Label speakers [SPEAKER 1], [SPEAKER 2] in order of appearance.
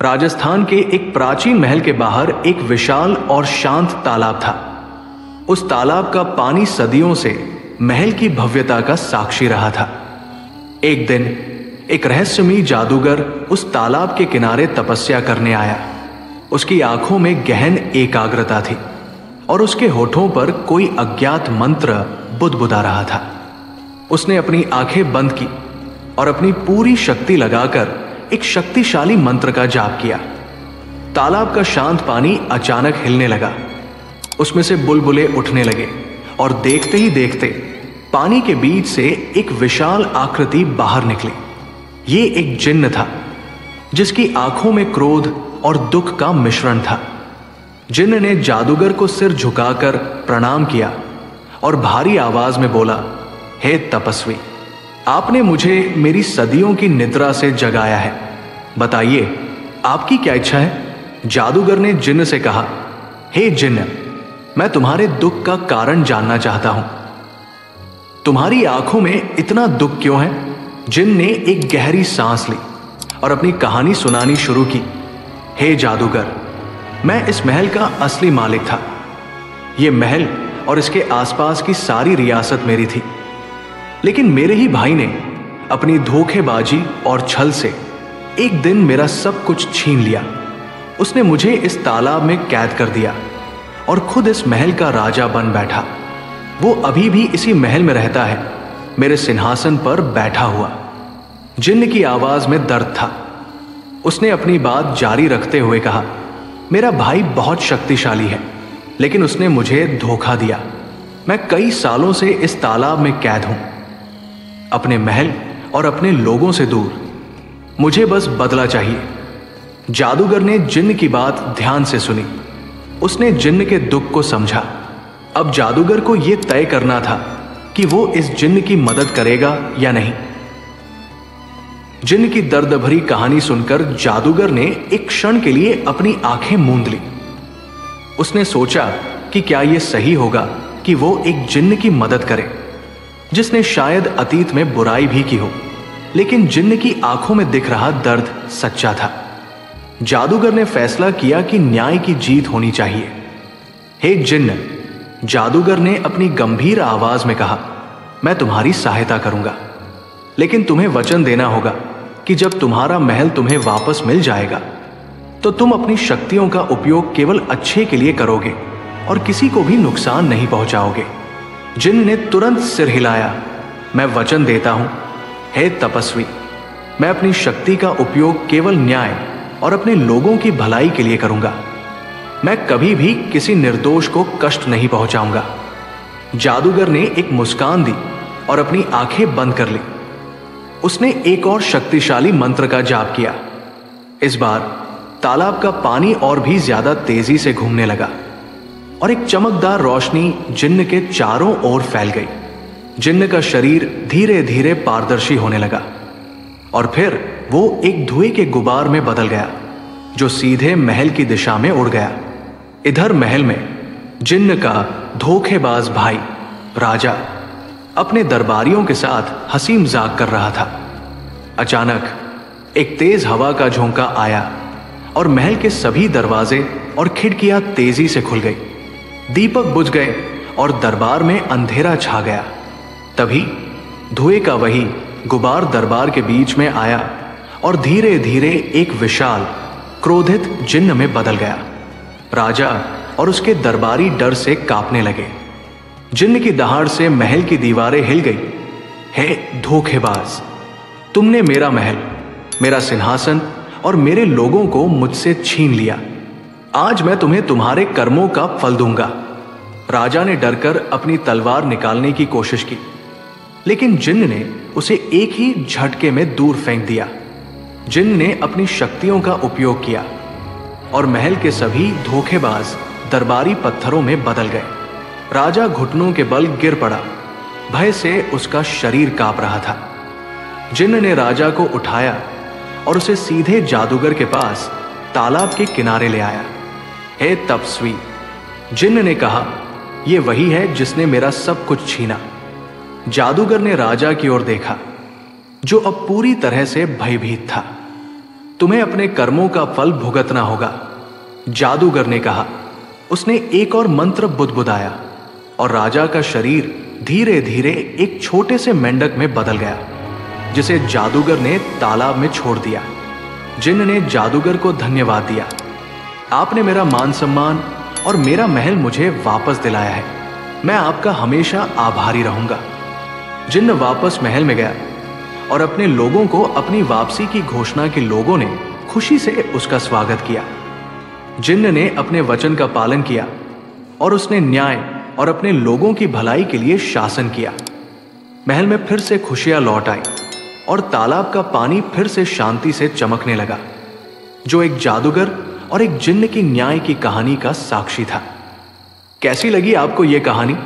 [SPEAKER 1] राजस्थान के एक प्राचीन महल के बाहर एक विशाल और शांत तालाब था। उस तालाब का पानी सदियों से महल की भव्यता का साक्षी रहा था। एक दिन एक रहस्यमयी जादूगर उस तालाब के किनारे तपस्या करने आया। उसकी आंखों में गहन एकाग्रता थी और उसके होठों पर कोई अज्ञात मंत्र बुदबुदा रहा था। उसने अपनी आंखें बंद की और अपनी पूरी शक्ति लगाकर एक शक्तिशाली मंत्र का जाप किया। तालाब का शांत पानी अचानक हिलने लगा, उसमें से बुलबुले उठने लगे और देखते ही देखते पानी के बीच से एक विशाल आकृति बाहर निकली। ये एक जिन्न था जिसकी आंखों में क्रोध और दुख का मिश्रण था। जिन्न ने जादूगर को सिर झुकाकर प्रणाम किया और भारी आवाज में बोला, हे तपस्वी, आपने मुझे मेरी सदियों की निद्रा से जगाया है। बताइए, आपकी क्या इच्छा है? जादूगर ने जिन्न से कहा, हे जिन्न, मैं तुम्हारे दुख का कारण जानना चाहता हूं। तुम्हारी आंखों में इतना दुख क्यों है? जिन्न ने एक गहरी सांस ली और अपनी कहानी सुनानी शुरू की। हे जादूगर, मैं इस महल का असली मालिक था। यह महल और इसके आसपास की सारी रियासत मेरी थी, लेकिन मेरे ही भाई ने अपनी धोखेबाजी और छल से एक दिन मेरा सब कुछ छीन लिया। उसने मुझे इस तालाब में कैद कर दिया और खुद इस महल का राजा बन बैठा। वो अभी भी इसी महल में रहता है, मेरे सिंहासन पर बैठा हुआ। जिन्न की आवाज में दर्द था। उसने अपनी बात जारी रखते हुए कहा, मेरा भाई बहुत शक्तिशाली है, लेकिन उसने मुझे धोखा दिया। मैं कई सालों से इस तालाब में कैद हूं, अपने महल और अपने लोगों से दूर। मुझे बस बदला चाहिए। जादूगर ने जिन्न की बात ध्यान से सुनी। उसने जिन्न के दुख को समझा। अब जादूगर को यह तय करना था कि वो इस जिन्न की मदद करेगा या नहीं। जिन्न की दर्द भरी कहानी सुनकर जादूगर ने एक क्षण के लिए अपनी आंखें मूंद ली। उसने सोचा कि क्या यह सही होगा कि वो एक जिन्न की मदद करे जिसने शायद अतीत में बुराई भी की हो, लेकिन जिन्न की आंखों में दिख रहा दर्द सच्चा था। जादूगर ने फैसला किया कि न्याय की जीत होनी चाहिए। हे जिन्न, जादूगर ने अपनी गंभीर आवाज में कहा, मैं तुम्हारी सहायता करूंगा, लेकिन तुम्हें वचन देना होगा कि जब तुम्हारा महल तुम्हें वापस मिल जाएगा तो तुम अपनी शक्तियों का उपयोग केवल अच्छे के लिए करोगे और किसी को भी नुकसान नहीं पहुंचाओगे। जिन्न ने तुरंत सिर हिलाया, मैं वचन देता हूं, हे तपस्वी, मैं अपनी शक्ति का उपयोग केवल न्याय और अपने लोगों की भलाई के लिए करूंगा। मैं कभी भी किसी निर्दोष को कष्ट नहीं पहुंचाऊंगा। जादूगर ने एक मुस्कान दी और अपनी आंखें बंद कर ली। उसने एक और शक्तिशाली मंत्र का जाप किया। इस बार तालाब का पानी और भी ज्यादा तेजी से घूमने लगा और एक चमकदार रोशनी जिन्न के चारों ओर फैल गई। जिन्न का शरीर धीरे धीरे पारदर्शी होने लगा और फिर वो एक धुएं के गुबार में बदल गया जो सीधे महल की दिशा में उड़ गया। इधर महल में जिन्न का धोखेबाज भाई राजा अपने दरबारियों के साथ हंसी मजाक कर रहा था। अचानक एक तेज हवा का झोंका आया और महल के सभी दरवाजे और खिड़कियां तेजी से खुल गई। दीपक बुझ गए और दरबार में अंधेरा छा गया। तभी धुएं का वही गुबार दरबार के बीच में आया और धीरे धीरे एक विशाल क्रोधित जिन्न में बदल गया। राजा और उसके दरबारी डर से कांपने लगे। जिन्न की दहाड़ से महल की दीवारें हिल गई। हे धोखेबाज, तुमने मेरा महल, मेरा सिंहासन और मेरे लोगों को मुझसे छीन लिया। आज मैं तुम्हें तुम्हारे कर्मों का फल दूंगा। राजा ने डरकर अपनी तलवार निकालने की कोशिश की, लेकिन जिन्न ने उसे एक ही झटके में दूर फेंक दिया। जिन्न ने अपनी शक्तियों का उपयोग किया और महल के सभी धोखेबाज दरबारी पत्थरों में बदल गए। राजा घुटनों के बल गिर पड़ा। भय से उसका शरीर कांप रहा था। जिन्न ने राजा को उठाया और उसे सीधे जादूगर के पास तालाब के किनारे ले आया। हे तपस्वी, जिन्न ने कहा, यह वही है जिसने मेरा सब कुछ छीना। जादूगर ने राजा की ओर देखा जो अब पूरी तरह से भयभीत था। तुम्हें अपने कर्मों का फल भुगतना होगा, जादूगर ने कहा। उसने एक और मंत्र बुदबुदाया और राजा का शरीर धीरे धीरे एक छोटे से मेंढक में बदल गया, जिसे जादूगर ने तालाब में छोड़ दिया। जिन्न ने जादूगर को धन्यवाद दिया। आपने मेरा मान सम्मान और मेरा महल मुझे वापस दिलाया है। मैं आपका हमेशा आभारी रहूंगा। जिन्न वापस महल में गया और अपने लोगों को अपनी वापसी की घोषणा के लोगों ने खुशी से उसका स्वागत किया। जिन्न ने अपने वचन का पालन किया और उसने न्याय और अपने लोगों की भलाई के लिए शासन किया। महल में फिर से खुशियां लौट आई और तालाब का पानी फिर से शांति से चमकने लगा, जो एक जादूगर और एक जिन्न की न्याय की कहानी का साक्षी था। कैसी लगी आपको यह कहानी?